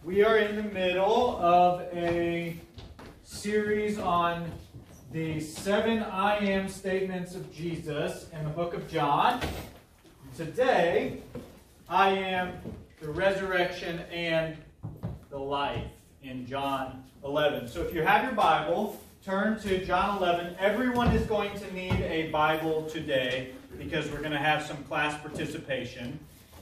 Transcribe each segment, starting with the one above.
We are in the middle of a series on the 7 I am statements of Jesus in the book of John. Today, I am the resurrection and the life in John 11. So if you have your Bible, turn to John 11. Everyone is going to need a Bible today because we're going to have some class participation,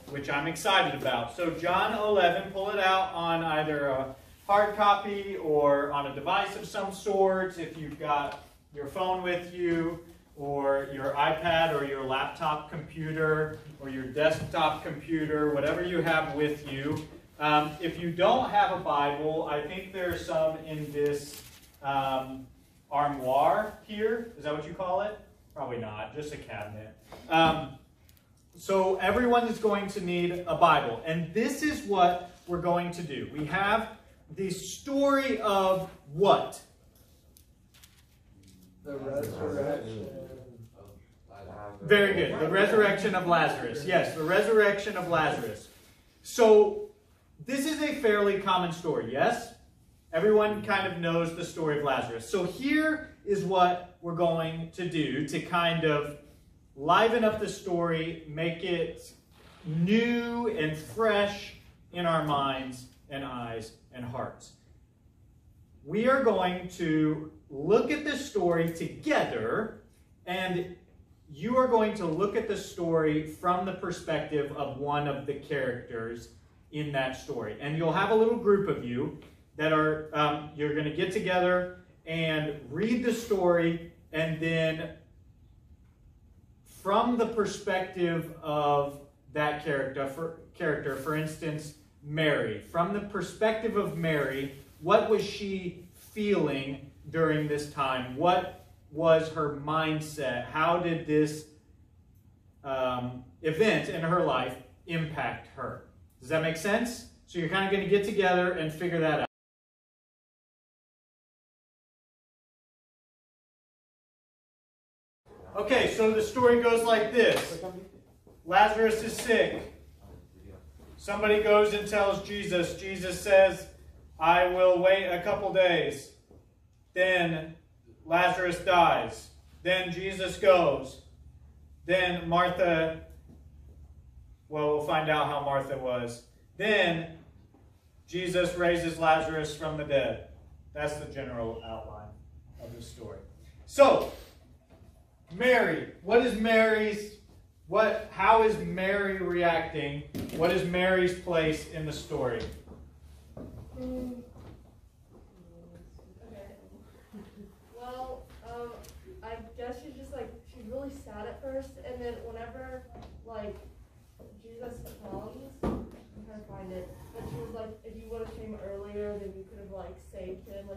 which I'm excited about. So John 11, pull it out on either a hard copy or on a device of some sort. If you've got your phone with you, or your iPad or your laptop computer or your desktop computer, whatever you have with you. If you don't have a Bible, I think there's some in this armoire here. Is that what you call it? Probably not, just a cabinet. So everyone is going to need a Bible. And this is what we're going to do. We have the story of what? The resurrection. Very good. The resurrection of Lazarus. Yes, the resurrection of Lazarus. So this is a fairly common story, yes? Everyone kind of knows the story of Lazarus. So here is what we're going to do to kind of liven up the story, make it new and fresh in our minds and eyes and hearts. We are going to look at this story together, and you are going to look at the story from the perspective of one of the characters in that story. And you'll have a little group of you that are, you're going to get together and read the story, and then from the perspective of that character, for instance, Mary. From the perspective of Mary, what was she feeling during this time? What was her mindset? How did this event in her life impact her? Does that make sense? So you're kind of going to get together and figure that out. Okay, so the story goes like this. Lazarus is sick. Somebody goes and tells Jesus. Jesus says, I will wait a couple days. Then Lazarus dies. Then Jesus goes. Then Martha, well, we'll find out how Martha was. Then Jesus raises Lazarus from the dead. That's the general outline of the story. So, Mary, how is Mary reacting? What is Mary's place in the story? Okay. Well, I guess she's really sad at first, and then whenever, Jesus comes, I'm trying to find it, but she was like, if you would have came earlier, then you could have, saved him.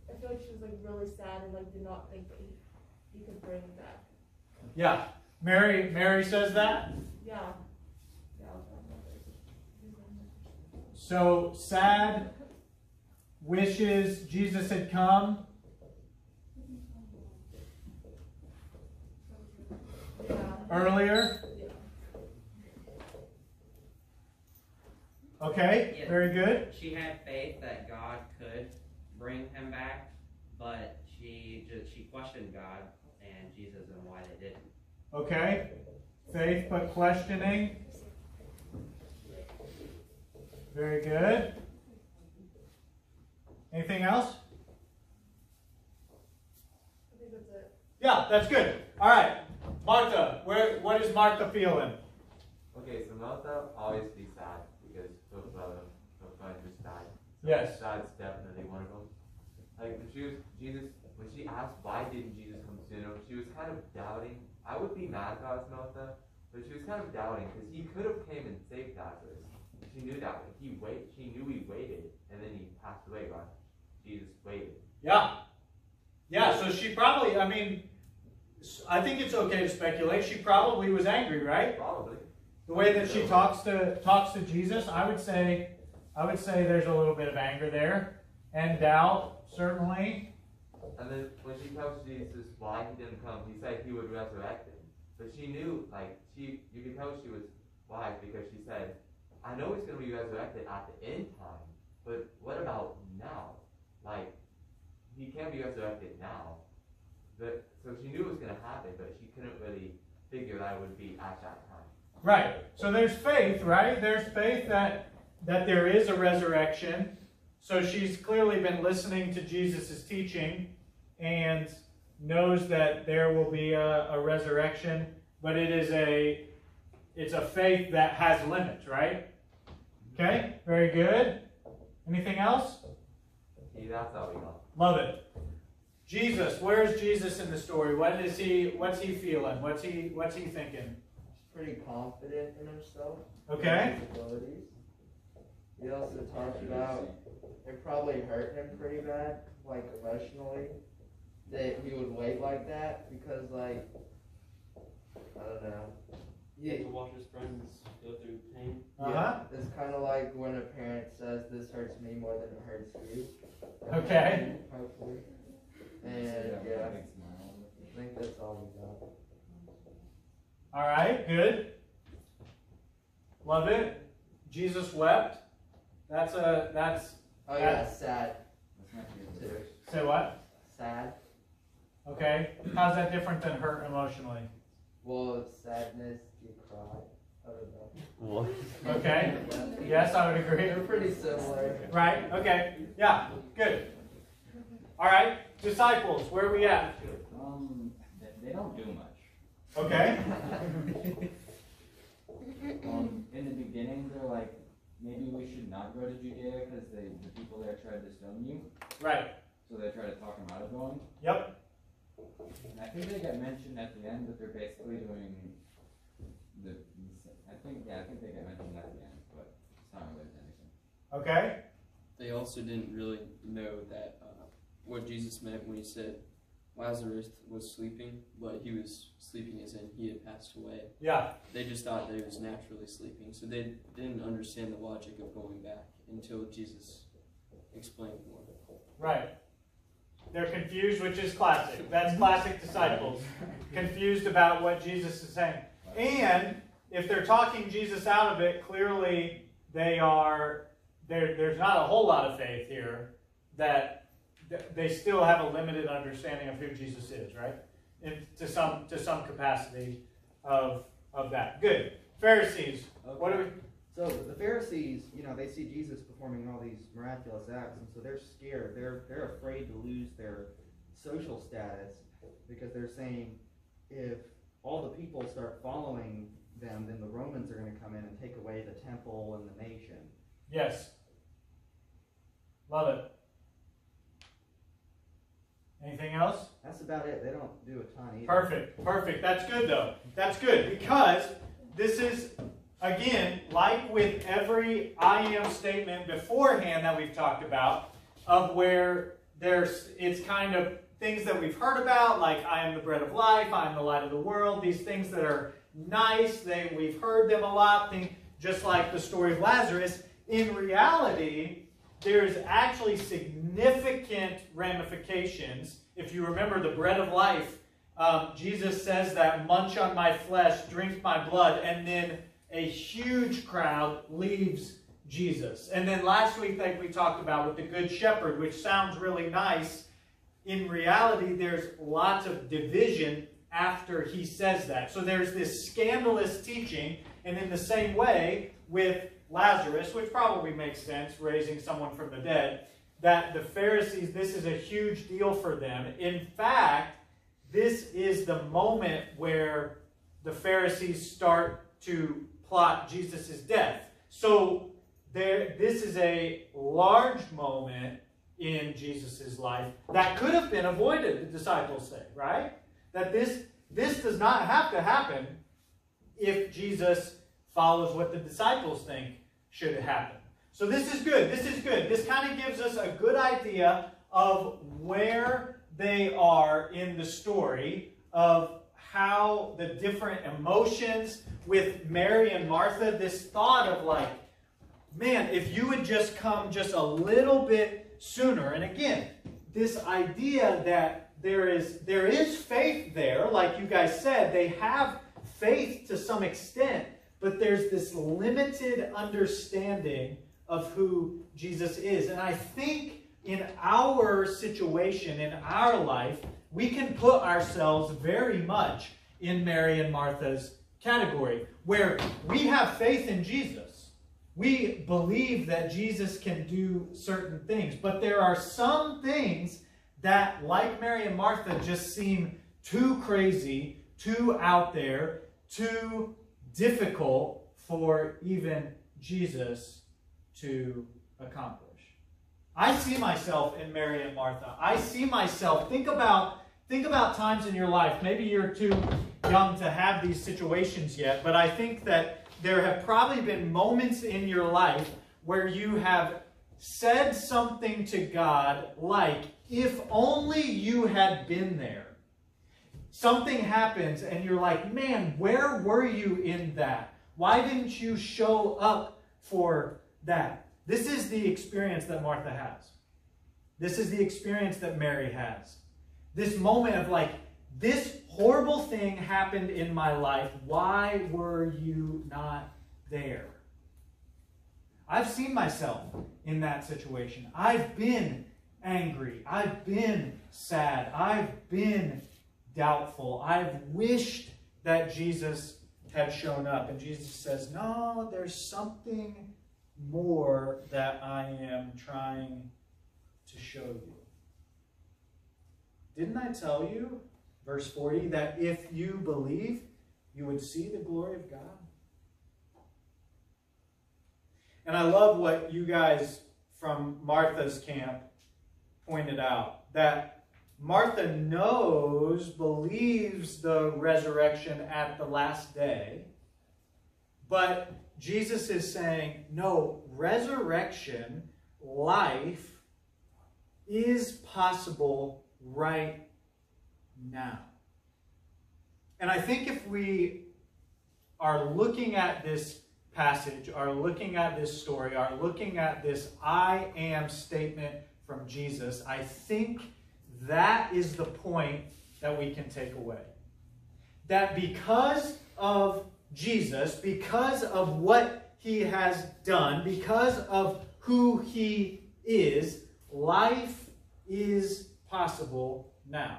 I feel like she was, really sad and, did not think that he could bring him back. Yeah. Mary says that? Yeah. So, sad, wishes Jesus had come. Yeah. Earlier. Okay, Yeah. very good. She had faith that God could bring him back, but she questioned God and Jesus and why they didn't. Okay, faith but questioning. Very good. Anything else? I think that's it. Yeah, that's good. All right, Martha, what is Martha feeling? Okay, so Martha always be sad because her friend just died. So Yes. That's definitely one of them. When she asked why didn't Jesus come sooner, she was kind of doubting. I would be mad if I was Martha, but she was kind of doubting because he could have came and saved Lazarus. She knew that. She knew he waited, and then he passed away, right? Jesus waited. Yeah. Yeah, so she probably, I think it's okay to speculate. She probably was angry, right? Probably. The way that she talks to Jesus, I would say there's a little bit of anger there and doubt, certainly. And then when she tells Jesus why he didn't come, he said he would resurrect him. But she knew, you could tell she was wise because she said, I know he's going to be resurrected at the end time, but what about now? Like, he can be resurrected now. But so she knew it was going to happen, but she couldn't really figure that it would be at that time. Right. So there's faith, right? There's faith that there is a resurrection. So she's clearly been listening to Jesus' teaching and knows that there will be a resurrection, but it's a faith that has limits, right? Okay, very good. Anything else? See, that's how we go. Love it. Jesus, where's Jesus in the story? What's he feeling? What's he thinking? He's pretty confident in himself. Okay. In his abilities. He also talked about it probably hurt him pretty bad, like emotionally, that he would wait like that because, like, I don't know. He had to watch his friends go through pain. Uh-huh. It's kind of like when a parent says, "This hurts me more than it hurts you." Okay. Hopefully. And yeah, I think that's all we got. All right, good. Love it. Jesus wept. That's Oh yeah, sad. Too. say what? Sad. Okay. How's that different than hurt emotionally? Well, sadness, you cry. I don't know. What? Okay. Yes, I would agree. They're pretty similar. Right. Okay. Yeah. Good. All right. Disciples, where are we at? They don't do much. Okay. In the beginning, they're like, maybe we should not go to Judea because the people there tried to stone you. Right. So they try to talk him out of going. Yep. And I think they get mentioned at the end, but they're basically doing I think they get mentioned at the end, but it's not related to anything. Okay. They also didn't really know that what Jesus meant when he said Lazarus was sleeping, but he was sleeping as in he had passed away. Yeah. They just thought that he was naturally sleeping, so they didn't understand the logic of going back until Jesus explained more. Right. They're confused, which is classic. That's classic disciples. Confused about what Jesus is saying. And if they're talking Jesus out of it, clearly there's not a whole lot of faith here that they still have a limited understanding of who Jesus is, right? To some capacity of that. Good. Pharisees. Okay. What do we? So the Pharisees, they see Jesus performing all these miraculous acts, and so they're scared. They're afraid to lose their social status because they're saying if all the people start following them, then the Romans are going to come in and take away the temple and the nation. Yes. Love it. Anything else? That's about it. They don't do a ton either. Perfect. That's good, though. That's good, because this is, again, like with every I am statement beforehand that we've talked about, of where it's kind of things that we've heard about, like I am the bread of life, I am the light of the world, these things that are nice, we've heard them a lot, just like the story of Lazarus. In reality, there's actually significant ramifications. If you remember the bread of life, Jesus says that munch on my flesh, drink my blood, and then a huge crowd leaves Jesus. And then last week, like we talked about with the Good Shepherd, which sounds really nice, in reality, there's lots of division after he says that. So there's this scandalous teaching, and in the same way with Lazarus, which probably makes sense, raising someone from the dead, that the Pharisees, this is a huge deal for them. In fact, this is the moment where the Pharisees start to plot Jesus' death. So this is a large moment in Jesus' life that could have been avoided, the disciples say, right? That this does not have to happen if Jesus follows what the disciples think should happen. So this is good. This kind of gives us a good idea of where they are in the story, of how the different emotions with Mary and Martha, this thought of like, man, if you would just come just a little bit sooner. And again, this idea that there is faith there, like you guys said, they have faith to some extent, but there's this limited understanding of who Jesus is. And I think in our situation, in our life, we can put ourselves very much in Mary and Martha's category, where we have faith in Jesus. We believe that Jesus can do certain things, but there are some things that, like Mary and Martha, just seem too crazy, too out there, too difficult for even Jesus to accomplish. I see myself in Mary and Martha. I see myself. Think about times in your life. Maybe you're too young to have these situations yet, but I think that there have probably been moments in your life where you have said something to God like, if only you had been there. Something happens and you're like, man, where were you in that? Why didn't you show up for that? This is the experience that Martha has. This is the experience that Mary has. This moment of like, this horrible thing happened in my life. Why were you not there? I've seen myself in that situation. I've been angry. I've been sad. I've been doubtful. I've wished that Jesus had shown up. And Jesus says, no, there's something more that I am trying to show you. Didn't I tell you, verse 40, that if you believe, you would see the glory of God? And I love what you guys from Martha's camp pointed out, that Martha believes the resurrection at the last day, but Jesus is saying, no, resurrection, life, is possible right now. And I think if we are looking at this passage, are looking at this story, are looking at this I am statement from Jesus, I think that is the point that we can take away. That because of Jesus, because of what he has done, because of who he is, life is possible now.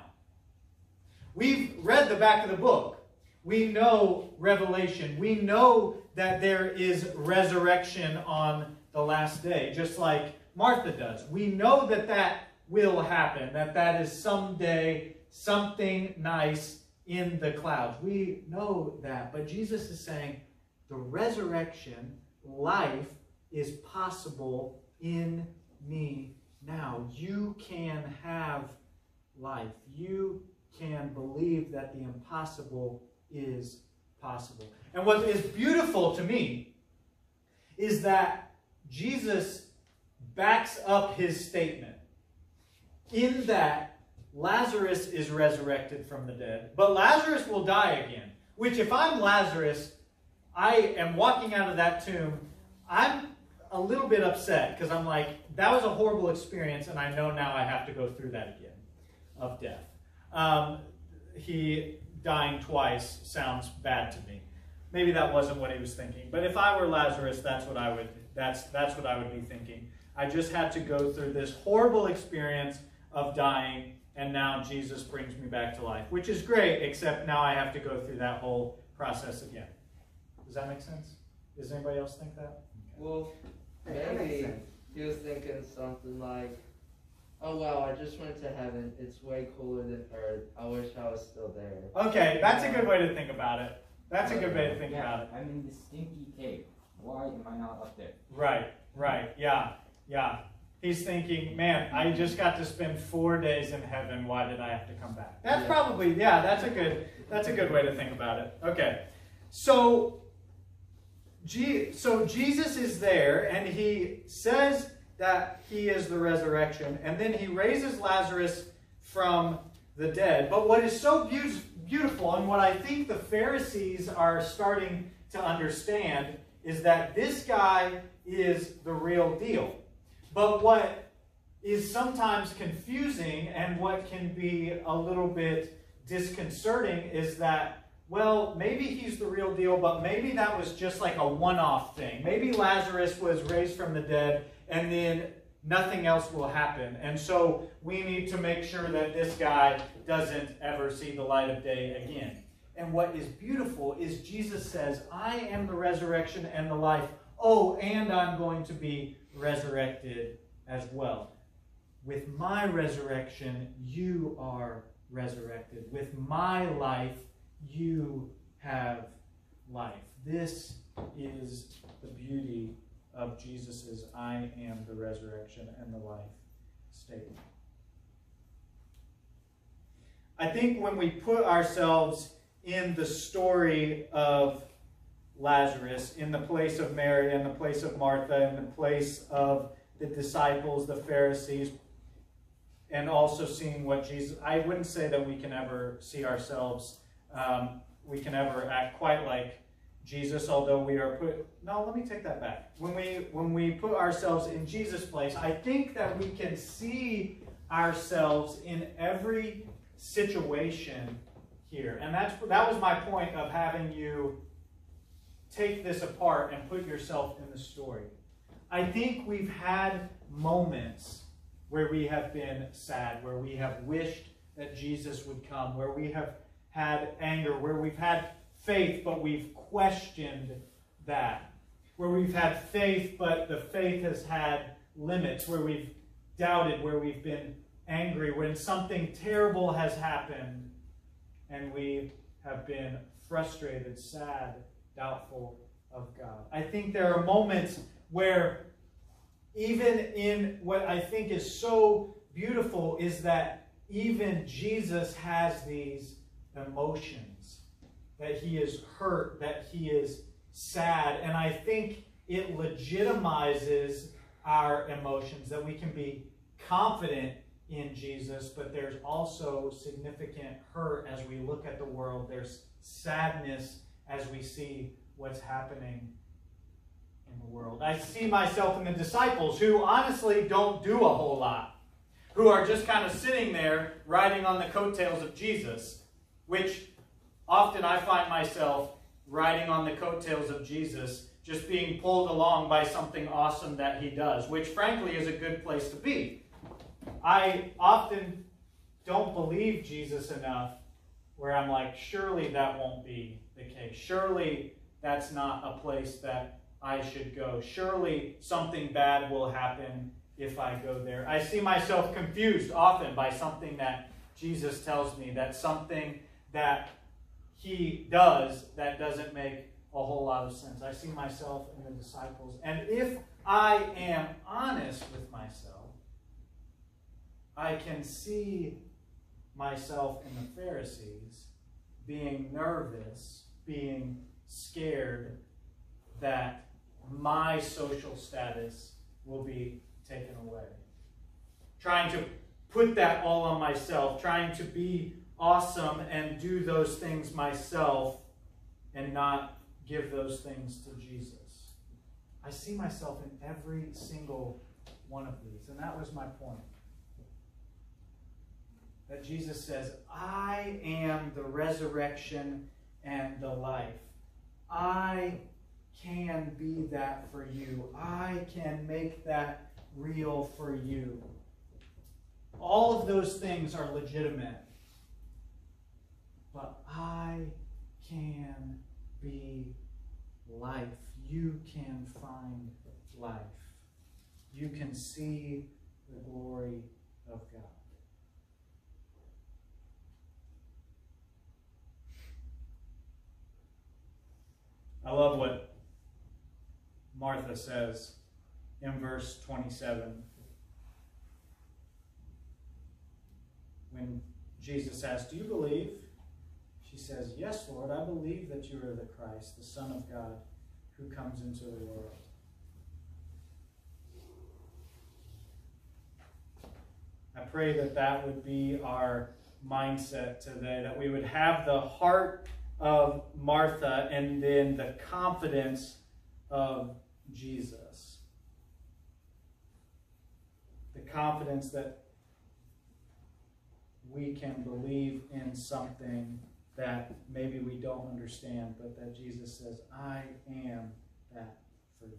We've read the back of the book. We know Revelation. We know that there is resurrection on the last day, just like Martha does. We know that that will happen, that is someday something nice in the clouds. We know that. But Jesus is saying the resurrection, life, is possible in me now. You can have life. You can believe that the impossible is possible. And what is beautiful to me is that Jesus backs up his statement in that Lazarus is resurrected from the dead, but Lazarus will die again. Which, if I'm Lazarus, I am walking out of that tomb, I'm a little bit upset because I'm like, that was a horrible experience, and I know now I have to go through that again of death. He dying twice sounds bad to me. Maybe that wasn't what he was thinking, but if I were Lazarus, that's what I would be thinking. I just had to go through this horrible experience of dying, and now Jesus brings me back to life, which is great, except now I have to go through that whole process again. Does that make sense? Does anybody else think that? Well, maybe he was thinking something like, oh wow, I just went to heaven. It's way cooler than earth. I wish I was still there. Okay, that's a good way to think about it. That's a good way to think about it. I mean, the stinky cave. Why am I not up there? Right, yeah. He's thinking, man, I just got to spend 4 days in heaven. Why did I have to come back? That's probably, that's a good way to think about it. Okay, so Jesus is there, and he says that he is the resurrection, and then he raises Lazarus from the dead. But what is so beautiful, and what I think the Pharisees are starting to understand, is that this guy is the real deal. But what is sometimes confusing and what can be a little bit disconcerting is that well, maybe he's the real deal, but maybe that was just like a one-off thing. Maybe Lazarus was raised from the dead, and then nothing else will happen. And so we need to make sure that this guy doesn't ever see the light of day again. And what is beautiful is Jesus says, I am the resurrection and the life. Oh, and I'm going to be resurrected as well. With my resurrection, you are resurrected. With my life, you have life. This is the beauty of Jesus' I am the resurrection and the life statement. I think when we put ourselves in the story of Lazarus, in the place of Mary, in the place of Martha, in the place of the disciples, the Pharisees, and also seeing what Jesus, I wouldn't say that we can ever see ourselves, we can ever act quite like Jesus, although we are put, no, let me take that back. When we put ourselves in Jesus' place, I think that we can see ourselves in every situation here. And that was my point of having you take this apart and put yourself in the story. I think we've had moments where we have been sad, where we have wished that Jesus would come, where we have had anger, where we've had faith, but we've questioned that, where we've had faith, but the faith has had limits, where we've doubted, where we've been angry, when something terrible has happened, and we have been frustrated, sad, doubtful of God. I think there are moments where, even in what I think is so beautiful, is that even Jesus has these emotions, that he is hurt, that he is sad, and I think it legitimizes our emotions, that we can be confident in Jesus, but there's also significant hurt as we look at the world. There's sadness as we see what's happening in the world. I see myself in the disciples, who honestly don't do a whole lot, who are just kind of sitting there riding on the coattails of Jesus, which often I find myself riding on the coattails of Jesus, just being pulled along by something awesome that he does, which frankly is a good place to be. I often don't believe Jesus enough where I'm like, surely that won't be the case. Surely that's not a place that I should go. Surely something bad will happen if I go there. I see myself confused often by something that Jesus tells me, that something that he does that doesn't make a whole lot of sense. I see myself in the disciples. And if I am honest with myself, I can see myself in the Pharisees being nervous, being scared that my social status will be taken away. Trying to put that all on myself, trying to be awesome and do those things myself and not give those things to Jesus. I see myself in every single one of these, and that was my point. That Jesus says, I am the resurrection and the life. I can be that for you. I can make that real for you. All of those things are legitimate. But I can be life. You can find life. You can see the glory of God. I love what Martha says in verse 27. When Jesus asks, do you believe? She says, yes, Lord, I believe that you are the Christ, the Son of God, who comes into the world. I pray that that would be our mindset today, that we would have the heart of Martha and then the confidence of Jesus. The confidence that we can believe in something that maybe we don't understand, but that Jesus says, I am that for you.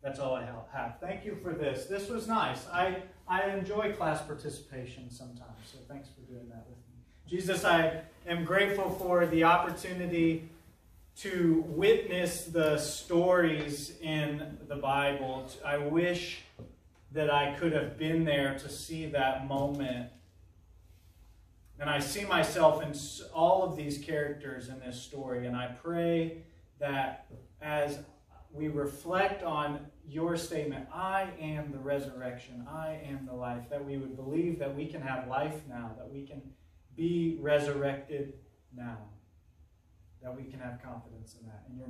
That's all I have. Thank you for this. This was nice. I enjoy class participation sometimes, so thanks for doing that with me. Jesus, I am grateful for the opportunity to witness the stories in the Bible. I wish that I could have been there to see that moment. And I see myself in all of these characters in this story, and I pray that as we reflect on your statement, I am the resurrection, I am the life, that we would believe that we can have life now, that we can be resurrected now, that we can have confidence in that. In your